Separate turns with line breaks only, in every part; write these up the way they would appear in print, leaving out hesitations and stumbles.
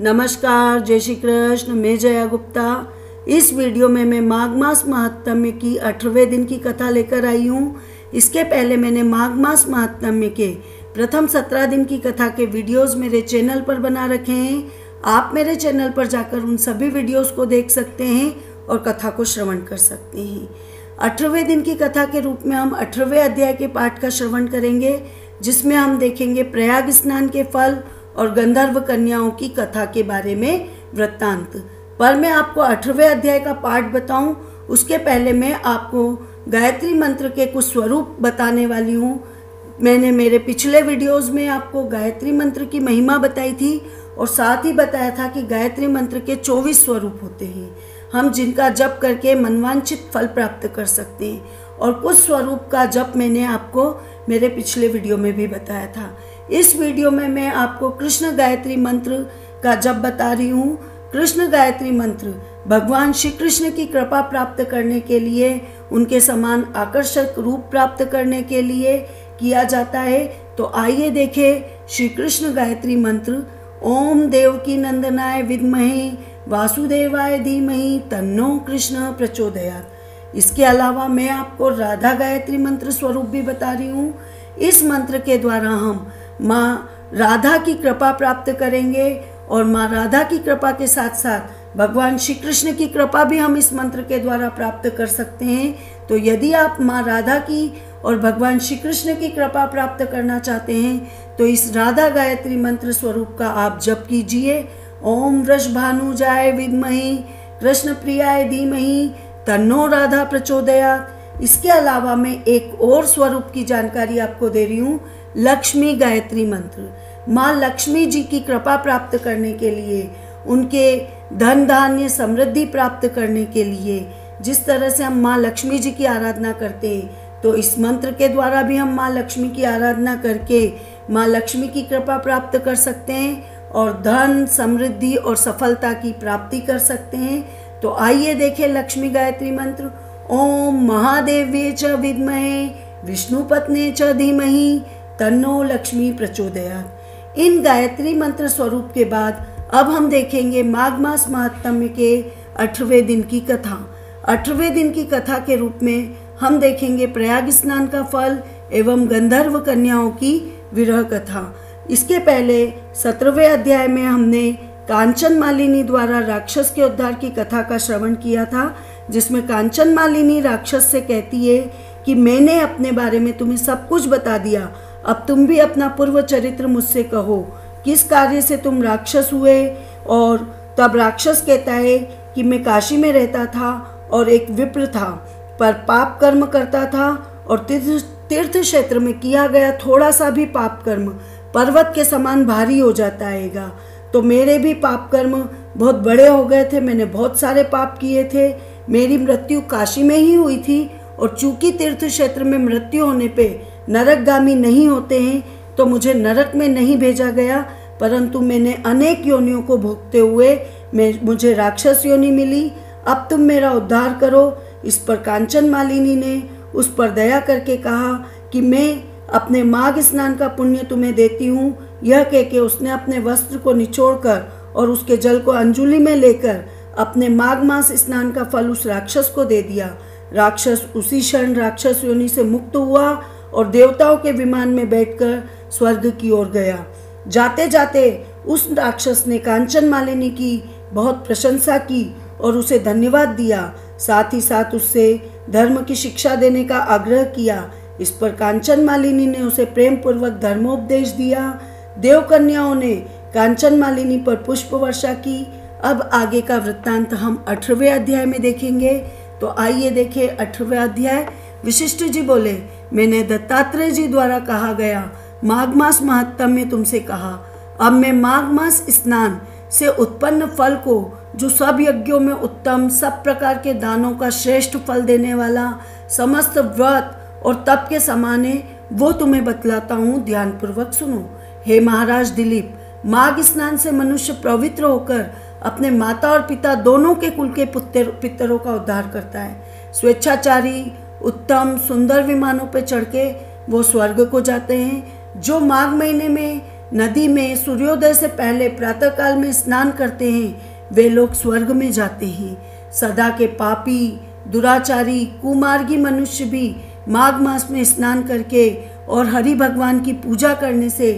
नमस्कार, जय श्री कृष्ण। मैं जया गुप्ता। इस वीडियो में मैं माघ मास महात्म्य की 18वें दिन की कथा लेकर आई हूँ। इसके पहले मैंने माघ मास महात्म्य के प्रथम 17 दिन की कथा के वीडियोस मेरे चैनल पर बना रखे हैं। आप मेरे चैनल पर जाकर उन सभी वीडियोस को देख सकते हैं और कथा को श्रवण कर सकते हैं। 18वें दिन की कथा के रूप में हम 18वें अध्याय के पाठ का श्रवण करेंगे, जिसमें हम देखेंगे प्रयाग स्नान के फल और गंधर्व कन्याओं की कथा के बारे में वृत्तांत। पर मैं आपको 18वें अध्याय का पाठ बताऊं, उसके पहले मैं आपको गायत्री मंत्र के कुछ स्वरूप बताने वाली हूं। मैंने मेरे पिछले वीडियोस में आपको गायत्री मंत्र की महिमा बताई थी और साथ ही बताया था कि गायत्री मंत्र के 24 स्वरूप होते हैं, हम जिनका जप करके मनवांछित फल प्राप्त कर सकते हैं। और कुछ स्वरूप का जप मैंने आपको मेरे पिछले वीडियो में भी बताया था। इस वीडियो में मैं आपको कृष्ण गायत्री मंत्र का जप बता रही हूँ। कृष्ण गायत्री मंत्र भगवान श्री कृष्ण की कृपा प्राप्त करने के लिए, उनके समान आकर्षक रूप प्राप्त करने के लिए किया जाता है। तो आइए देखें श्री कृष्ण गायत्री मंत्र। ओम देवकी नंदनाय विद्महे वासुदेवाय धीमहि तन्नो कृष्ण प्रचोदयात्। इसके अलावा मैं आपको राधा गायत्री मंत्र स्वरूप भी बता रही हूँ। इस मंत्र के द्वारा हम माँ राधा की कृपा प्राप्त करेंगे और माँ राधा की कृपा के साथ साथ भगवान श्री कृष्ण की कृपा भी हम इस मंत्र के द्वारा प्राप्त कर सकते हैं। तो यदि आप माँ राधा की और भगवान श्री कृष्ण की कृपा प्राप्त करना चाहते हैं तो इस राधा गायत्री मंत्र स्वरूप का आप जप कीजिए। ओम वृषभानुजाय विद्महे कृष्ण प्रियाय धीमहि तन्नो राधा प्रचोदयात्। इसके अलावा मैं एक और स्वरूप की जानकारी आपको दे रही हूँ, लक्ष्मी गायत्री मंत्र। माँ लक्ष्मी जी की कृपा प्राप्त करने के लिए, उनके धन धान्य समृद्धि प्राप्त करने के लिए जिस तरह से हम माँ लक्ष्मी जी की आराधना करते हैं, तो इस मंत्र के द्वारा भी हम माँ लक्ष्मी की आराधना करके माँ लक्ष्मी की कृपा प्राप्त कर सकते हैं और धन समृद्धि और सफलता की प्राप्ति कर सकते हैं। तो आइए देखें लक्ष्मी गायत्री मंत्र। ओम महादेव्ये च विद्महे विष्णुपत्ने च धीमहि तन्नो लक्ष्मी प्रचोदयात्। इन गायत्री मंत्र स्वरूप के बाद अब हम देखेंगे माघ मास महात्म्य के 18वें दिन की कथा। 18वें दिन की कथा के रूप में हम देखेंगे प्रयाग स्नान का फल एवं गंधर्व कन्याओं की विरह कथा। इसके पहले 17वें अध्याय में हमने कांचन मालिनी द्वारा राक्षस के उद्धार की कथा का श्रवण किया था, जिसमें कांचन मालिनी राक्षस से कहती है कि मैंने अपने बारे में तुम्हें सब कुछ बता दिया, अब तुम भी अपना पूर्व चरित्र मुझसे कहो, किस कार्य से तुम राक्षस हुए। और तब राक्षस कहता है कि मैं काशी में रहता था और एक विप्र था, पर पाप कर्म करता था और तीर्थ क्षेत्र में किया गया थोड़ा सा भी पाप कर्म पर्वत के समान भारी हो जाता हैगा। तो मेरे भी पाप कर्म बहुत बड़े हो गए थे, मैंने बहुत सारे पाप किए थे। मेरी मृत्यु काशी में ही हुई थी और चूंकि तीर्थ क्षेत्र में मृत्यु होने पे नरकगामी नहीं होते हैं, तो मुझे नरक में नहीं भेजा गया, परंतु मैंने अनेक योनियों को भोगते हुए मुझे राक्षस योनि मिली। अब तुम मेरा उद्धार करो। इस पर कांचन मालिनी ने उस पर दया करके कहा कि मैं अपने माघ स्नान का पुण्य तुम्हें देती हूँ। यह कह के उसने अपने वस्त्र को निचोड़कर और उसके जल को अंजुलि में लेकर अपने माघ मास स्नान का फल उस राक्षस को दे दिया। राक्षस उसी क्षण राक्षस योनि से मुक्त हुआ और देवताओं के विमान में बैठकर स्वर्ग की ओर गया। जाते जाते उस राक्षस ने कांचन मालिनी की बहुत प्रशंसा की और उसे धन्यवाद दिया, साथ ही साथ उससे धर्म की शिक्षा देने का आग्रह किया। इस पर कांचन मालिनी ने उसे प्रेम पूर्वक धर्मोपदेश दिया। देव कन्याओं ने कांचन मालिनी पर पुष्प वर्षा की। अब आगे का वृत्तांत हम 18वें अध्याय में देखेंगे। तो आइए देखें 18वां अध्याय। वशिष्ठ जी बोले, मैंने दत्तात्रेय जी द्वारा कहा गया माघ मास महात्म्य तुमसे कहा। अब मैं माघ मास स्नान से उत्पन्न फल को, जो सब यज्ञों में उत्तम, सब प्रकार के दानों का श्रेष्ठ फल देने वाला, समस्त व्रत और तप के समान है, वो तुम्हें बतलाता हूँ, ध्यानपूर्वक सुनो। हे महाराज दिलीप, माघ स्नान से मनुष्य पवित्र होकर अपने माता और पिता दोनों के कुल के पितरों का उद्धार करता है। स्वेच्छाचारी उत्तम सुंदर विमानों पर चढ़ के वो स्वर्ग को जाते हैं। जो माघ महीने में नदी में सूर्योदय से पहले प्रातःकाल में स्नान करते हैं वे लोग स्वर्ग में जाते हैं। सदा के पापी, दुराचारी, कुमार्गी मनुष्य भी माघ मास में स्नान करके और हरि भगवान की पूजा करने से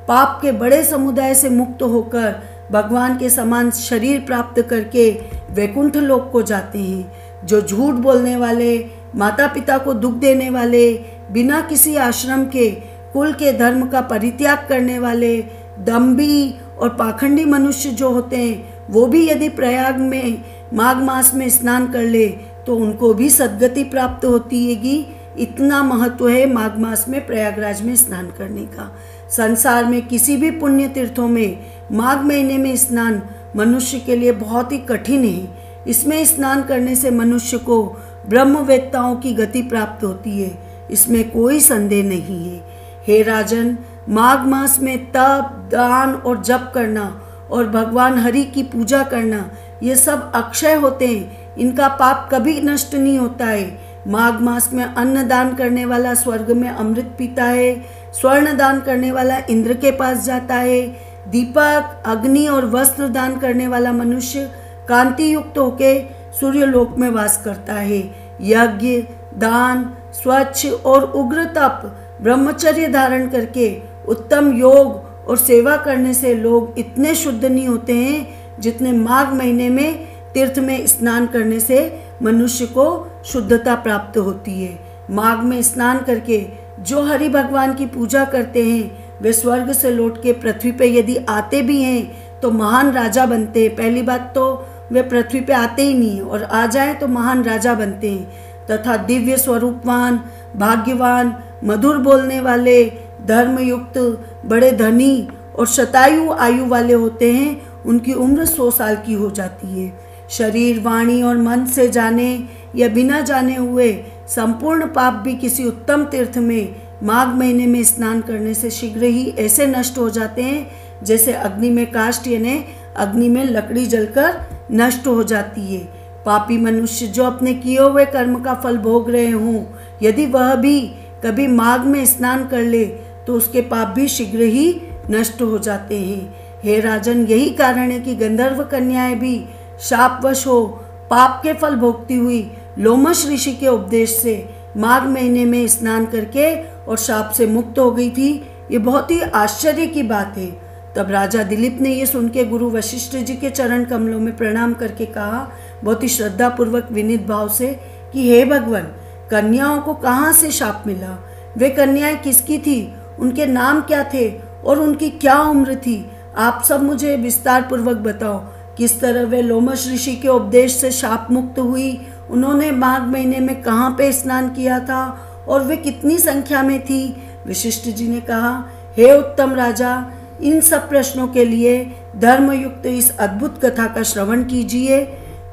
पाप के बड़े समुदाय से मुक्त होकर भगवान के समान शरीर प्राप्त करके वैकुंठ लोक को जाते हैं। जो झूठ बोलने वाले, माता पिता को दुख देने वाले, बिना किसी आश्रम के कुल के धर्म का परित्याग करने वाले, दम्भी और पाखंडी मनुष्य जो होते हैं वो भी यदि प्रयाग में माघ मास में स्नान कर ले तो उनको भी सद्गति प्राप्त होती हैगी। इतना महत्व है माघ मास में प्रयागराज में स्नान करने का। संसार में किसी भी पुण्य तीर्थों में माघ महीने में स्नान मनुष्य के लिए बहुत ही कठिन है। इसमें स्नान करने से मनुष्य को ब्रह्मवेत्ताओं की गति प्राप्त होती है, इसमें कोई संदेह नहीं है। हे राजन, माघ मास में तप, दान और जप करना और भगवान हरि की पूजा करना ये सब अक्षय होते हैं, इनका पाप कभी नष्ट नहीं होता है। माघ मास में अन्न दान करने वाला स्वर्ग में अमृत पीता है, स्वर्ण दान करने वाला इंद्र के पास जाता है, दीपक, अग्नि और वस्त्र दान करने वाला मनुष्य कांति युक्त होकर सूर्यलोक में वास करता है। यज्ञ, दान, स्वच्छ और उग्र तप, ब्रह्मचर्य धारण करके उत्तम योग और सेवा करने से लोग इतने शुद्ध नहीं होते हैं जितने माघ महीने में तीर्थ में स्नान करने से मनुष्य को शुद्धता प्राप्त होती है। माघ में स्नान करके जो हरि भगवान की पूजा करते हैं वे स्वर्ग से लौट के पृथ्वी पे यदि आते भी हैं तो महान राजा बनते हैं। पहली बात तो वे पृथ्वी पे आते ही नहीं और आ जाएं तो महान राजा बनते हैं तथा दिव्य स्वरूपवान, भाग्यवान, मधुर बोलने वाले, धर्मयुक्त, बड़े धनी और शतायु आयु वाले होते हैं। उनकी उम्र 100 साल की हो जाती है। शरीर, वाणी और मन से जाने या बिना जाने हुए संपूर्ण पाप भी किसी उत्तम तीर्थ में माघ महीने में स्नान करने से शीघ्र ही ऐसे नष्ट हो जाते हैं जैसे अग्नि में काष्ठ यानी अग्नि में लकड़ी जलकर नष्ट हो जाती है। पापी मनुष्य जो अपने किए हुए कर्म का फल भोग रहे हों, यदि वह भी कभी माघ में स्नान कर ले तो उसके पाप भी शीघ्र ही नष्ट हो जाते हैं। हे राजन, यही कारण है कि गंधर्व कन्याएं भी शापवश हो पाप के फल भोगती हुई लोमश ऋषि के उपदेश से माघ महीने में स्नान करके और शाप से मुक्त हो गई थी। ये बहुत ही आश्चर्य की बात है। तब राजा दिलीप ने ये सुन के गुरु वशिष्ठ जी के चरण कमलों में प्रणाम करके कहा, बहुत ही श्रद्धा पूर्वक विनीत भाव से, कि हे भगवान, कन्याओं को कहाँ से शाप मिला? वे कन्याएं किसकी थी? उनके नाम क्या थे और उनकी क्या उम्र थी? आप सब मुझे विस्तार पूर्वक बताओ। किस तरह वे लोमश ऋषि के उपदेश से शाप मुक्त हुई? उन्होंने माघ महीने में कहाँ पे स्नान किया था और वे कितनी संख्या में थी? वशिष्ठ जी ने कहा, हे उत्तम राजा, इन सब प्रश्नों के लिए धर्मयुक्त इस अद्भुत कथा का श्रवण कीजिए।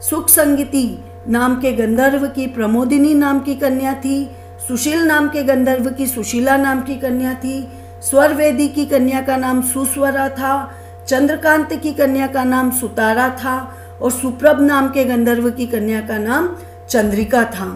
सुख संगीति नाम के गंधर्व की प्रमोदिनी नाम की कन्या थी, सुशील नाम के गंधर्व की सुशीला नाम की कन्या थी, स्वरवेदी की कन्या का नाम सुस्वरा था, चंद्रकांत की कन्या का नाम सुतारा था और सुप्रभ नाम के गंधर्व की कन्या का नाम चंद्रिका था।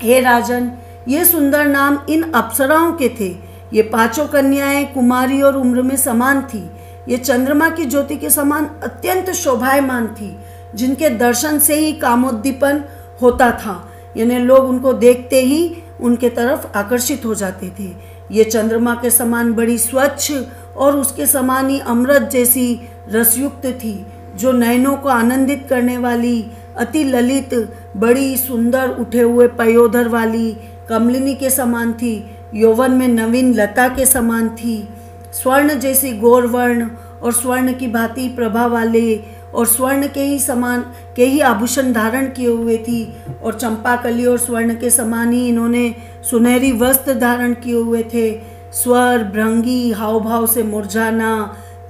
हे राजन, ये सुंदर नाम इन अप्सराओं के थे। ये पांचों कन्याएं कुमारी और उम्र में समान थी। ये चंद्रमा की ज्योति के समान अत्यंत शोभायमान थी, जिनके दर्शन से ही कामोद्दीपन होता था, यानी लोग उनको देखते ही उनके तरफ आकर्षित हो जाते थे। ये चंद्रमा के समान बड़ी स्वच्छ और उसके समान ही अमृत जैसी रसयुक्त थी, जो नयनों को आनंदित करने वाली, अति ललित, बड़ी सुंदर उठे हुए पयोधर वाली कमलिनी के समान थी, यौवन में नवीन लता के समान थी, स्वर्ण जैसी गौरवर्ण और स्वर्ण की भांति प्रभा वाले और स्वर्ण के ही समान के ही आभूषण धारण किए हुए थी और चंपाकली और स्वर्ण के समान ही इन्होंने सुनहरी वस्त्र धारण किए हुए थे। स्वर, भृंगी, हाव भाव से मुरझाना,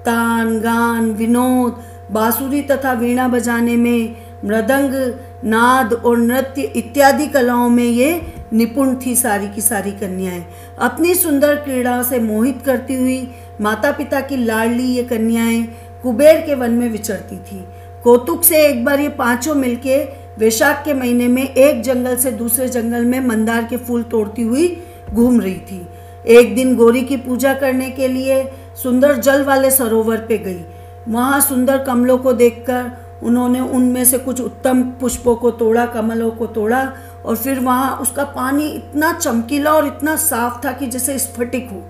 तान, गान, विनोद, बांसुरी तथा वीणा बजाने में, मृदंग, नाद और नृत्य इत्यादि कलाओं में ये निपुण थी सारी की सारी कन्याएं। अपनी सुंदर क्रीड़ा से मोहित करती हुई माता पिता की लाडली ये कन्याएं कुबेर के वन में विचरती थी। कौतुक से एक बार ये पांचों मिलके वैशाख के महीने में एक जंगल से दूसरे जंगल में मंदार के फूल तोड़ती हुई घूम रही थी। एक दिन गौरी की पूजा करने के लिए सुंदर जल वाले सरोवर पे गई। वहाँ सुंदर कमलों को देखकर उन्होंने उनमें से कुछ उत्तम पुष्पों को तोड़ा, कमलों को तोड़ा, और फिर वहाँ उसका पानी इतना चमकीला और इतना साफ था कि जैसे स्फटिक हो।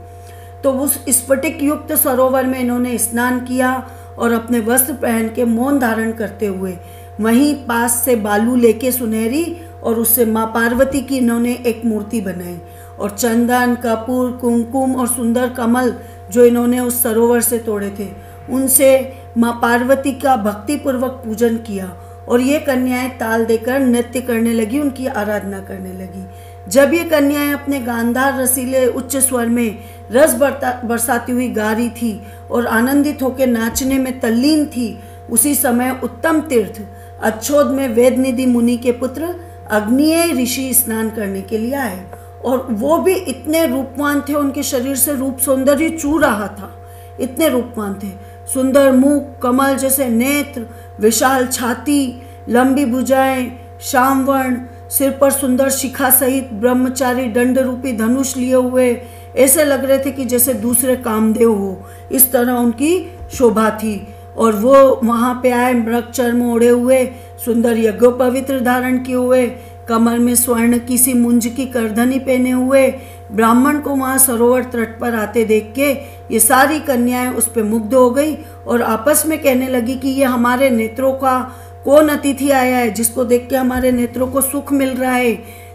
तो उस स्फटिक युक्त सरोवर में इन्होंने स्नान किया और अपने वस्त्र पहन के मौन धारण करते हुए वहीं पास से बालू लेके सुनहरी और उससे माँ पार्वती की इन्होंने एक मूर्ति बनाई, और चंदन, कपूर, कुमकुम और सुंदर कमल जो इन्होंने उस सरोवर से तोड़े थे उनसे माँ पार्वती का भक्तिपूर्वक पूजन किया। और ये कन्याएं ताल देकर नृत्य करने लगी, उनकी आराधना करने लगी। जब ये कन्याएं अपने गांधार रसीले उच्च स्वर में रस बरसाती हुई गा रही थी और आनंदित होकर नाचने में तल्लीन थी, उसी समय उत्तम तीर्थ अच्छोद में वेदनिधि मुनि के पुत्र अग्निय ऋषि स्नान करने के लिए आए, और वो भी इतने रूपवान थे, उनके शरीर से रूप सौंदर्य चू रहा था, इतने रूपवान थे। सुंदर मुख, कमल जैसे नेत्र, विशाल छाती, लंबी भुजाएं, श्यामवर्ण, सिर पर सुंदर शिखा सहित ब्रह्मचारी दंड रूपी धनुष लिए हुए ऐसे लग रहे थे कि जैसे दूसरे कामदेव हो, इस तरह उनकी शोभा थी। और वो वहाँ पे आए मृग चर्म ओढ़े हुए, सुंदर यज्ञोपवित्र धारण किए हुए, कमर में स्वर्ण की सी मुंज की करधनी पहने हुए। ब्राह्मण को वहाँ सरोवर तट पर आते देख के ये सारी कन्याएं उस पर मुग्ध हो गई और आपस में कहने लगी कि ये हमारे नेत्रों का कौन अतिथि आया है जिसको देख के हमारे नेत्रों को सुख मिल रहा है।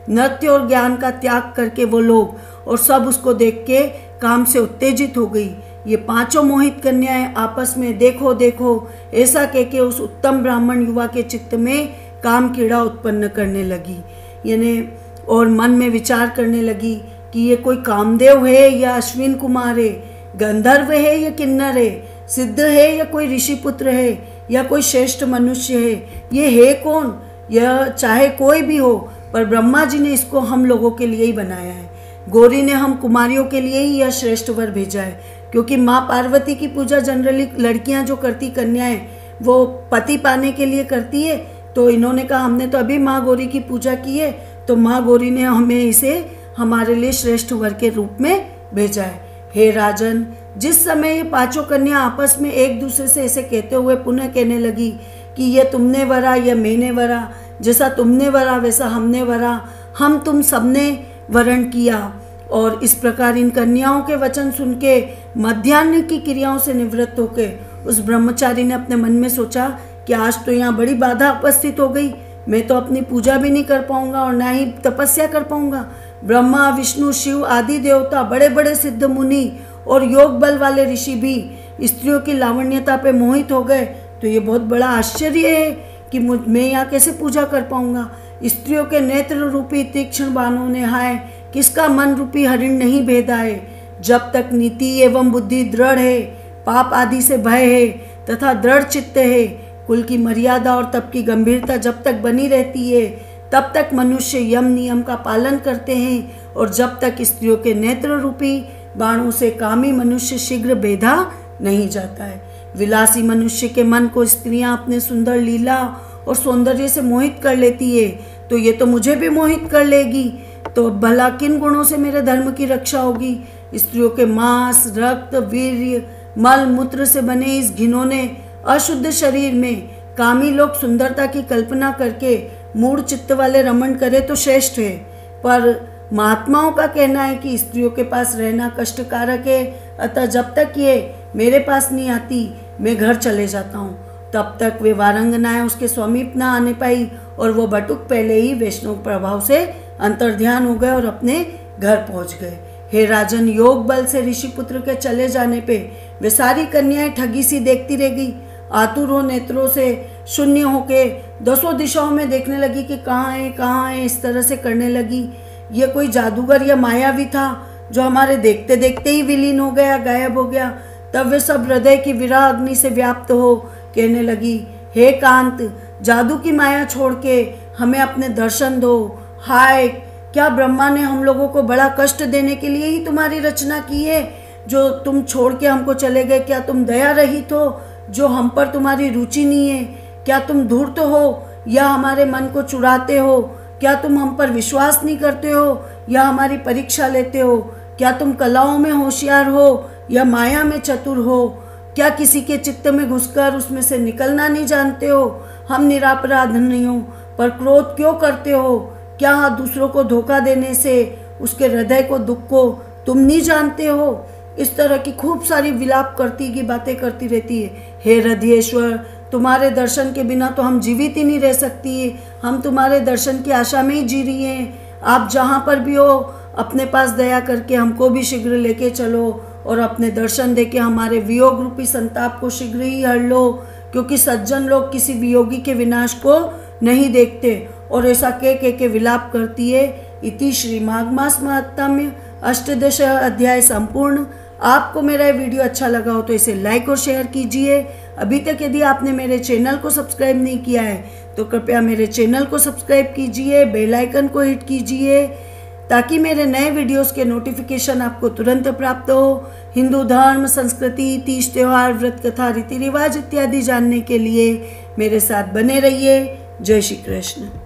नृत्य और ज्ञान का त्याग करके वो लोग और सब उसको देख के काम से उत्तेजित हो गई। ये पांचों मोहित कन्याएं आपस में देखो देखो ऐसा कह के उस उत्तम ब्राह्मण युवा के चित्त में काम कीड़ा उत्पन्न करने लगी, यानी और मन में विचार करने लगी कि ये कोई कामदेव है या अश्विन कुमार है, गंधर्व है या किन्नर है, सिद्ध है या कोई ऋषि पुत्र है या कोई श्रेष्ठ मनुष्य है, ये है कौन? यह चाहे कोई भी हो, पर ब्रह्मा जी ने इसको हम लोगों के लिए ही बनाया है। गौरी ने हम कुमारियों के लिए ही यह श्रेष्ठ वर भेजा है, क्योंकि माँ पार्वती की पूजा जनरली लड़कियां जो करती, कन्याएं, वो पति पाने के लिए करती है। तो इन्होंने कहा हमने तो अभी माँ गौरी की पूजा की है, तो माँ गौरी ने हमें इसे हमारे लिए श्रेष्ठ वर के रूप में भेजा है। हे राजन, जिस समय ये पांचों कन्या आपस में एक दूसरे से ऐसे कहते हुए पुनः कहने लगी कि ये तुमने वरा या मैंने वरा, जैसा तुमने वरा वैसा हमने वरा, हम तुम सबने वरण किया। और इस प्रकार इन कन्याओं के वचन सुन के मध्याह्न की क्रियाओं से निवृत्त होकर उस ब्रह्मचारी ने अपने मन में सोचा कि आज तो यहाँ बड़ी बाधा उपस्थित हो गई, मैं तो अपनी पूजा भी नहीं कर पाऊंगा और ना ही तपस्या कर पाऊंगा। ब्रह्मा, विष्णु, शिव आदि देवता, बड़े बड़े सिद्ध मुनि और योग बल वाले ऋषि भी स्त्रियों की लावण्यता पे मोहित हो गए, तो ये बहुत बड़ा आश्चर्य है कि मैं यहाँ कैसे पूजा कर पाऊंगा। स्त्रियों के नेत्र रूपी तीक्ष्ण बाणों ने हाय किसका मन रूपी हरिण नहीं भेदा है। जब तक नीति एवं बुद्धि दृढ़ है, पाप आदि से भय है तथा दृढ़ चित्त है, कुल की मर्यादा और तप की गंभीरता जब तक बनी रहती है, तब तक मनुष्य यम नियम का पालन करते हैं, और जब तक स्त्रियों के नेत्र रूपी बाणों से कामी मनुष्य शीघ्र बेधा नहीं जाता है। विलासी मनुष्य के मन को स्त्रियां अपने सुंदर लीला और सौंदर्य से मोहित कर लेती है, तो ये तो मुझे भी मोहित कर लेगी, तो भला किन गुणों से मेरे धर्म की रक्षा होगी। स्त्रियों के मांस, रक्त, वीर्य, मल मूत्र से बने इस घिनौने अशुद्ध शरीर में कामी लोग सुंदरता की कल्पना करके मूढ़ चित्त वाले रमण करे तो श्रेष्ठ है, पर महात्माओं का कहना है कि स्त्रियों के पास रहना कष्टकारक है, अतः जब तक ये मेरे पास नहीं आती मैं घर चले जाता हूँ। तब तक वे वारंगनाएं उसके समीप न आने पाई और वो बटुक पहले ही वैष्णव प्रभाव से अंतर्ध्यान हो गए और अपने घर पहुँच गए। हे राजन, योग बल से ऋषिपुत्र के चले जाने पे वे सारी कन्याएं ठगी सी देखती रह गई। आतुरों नेत्रों से शून्य होके दसों दिशाओं में देखने लगी कि कहाँ है, इस तरह से करने लगी। ये कोई जादूगर या मायावी था जो हमारे देखते देखते ही विलीन हो गया, गायब हो गया। तब वे सब हृदय की विरह अग्नि से व्याप्त हो कहने लगी, हे कांत, जादू की माया छोड़ के हमें अपने दर्शन दो। हाय, क्या ब्रह्मा ने हम लोगों को बड़ा कष्ट देने के लिए ही तुम्हारी रचना की है जो तुम छोड़ के हमको चले गए? क्या तुम दया रहित हो जो हम पर तुम्हारी रुचि नहीं है? क्या तुम धूर्त हो या हमारे मन को चुराते हो? क्या तुम हम पर विश्वास नहीं करते हो या हमारी परीक्षा लेते हो? क्या तुम कलाओं में होशियार हो या माया में चतुर हो? क्या किसी के चित्त में घुसकर उसमें से निकलना नहीं जानते हो? हम निरापराध नहीं हो, पर क्रोध क्यों करते हो? क्या दूसरों को धोखा देने से उसके हृदय को, दुख को तुम नहीं जानते हो? इस तरह की खूब सारी विलाप करती की बातें करती रहती है। हे हृदयेश्वर, तुम्हारे दर्शन के बिना तो हम जीवित ही नहीं रह सकती। हम तुम्हारे दर्शन की आशा में ही जी रही हैं। आप जहाँ पर भी हो अपने पास दया करके हमको भी शीघ्र लेके चलो और अपने दर्शन देके हमारे वियोग रूपी संताप को शीघ्र ही हर लो, क्योंकि सज्जन लोग किसी वियोगी के विनाश को नहीं देखते। और ऐसा कह के विलाप करती है। इति श्री माघ मास महात्म्य अष्टदश अध्याय संपूर्ण। आपको मेरा ये वीडियो अच्छा लगा हो तो इसे लाइक और शेयर कीजिए। अभी तक यदि आपने मेरे चैनल को सब्सक्राइब नहीं किया है तो कृपया मेरे चैनल को सब्सक्राइब कीजिए, बेल आइकन को हिट कीजिए, ताकि मेरे नए वीडियोस के नोटिफिकेशन आपको तुरंत प्राप्त हो। हिंदू धर्म, संस्कृति, तीज त्योहार, व्रत कथा, रीति रिवाज इत्यादि जानने के लिए मेरे साथ बने रहिए। जय श्री कृष्ण।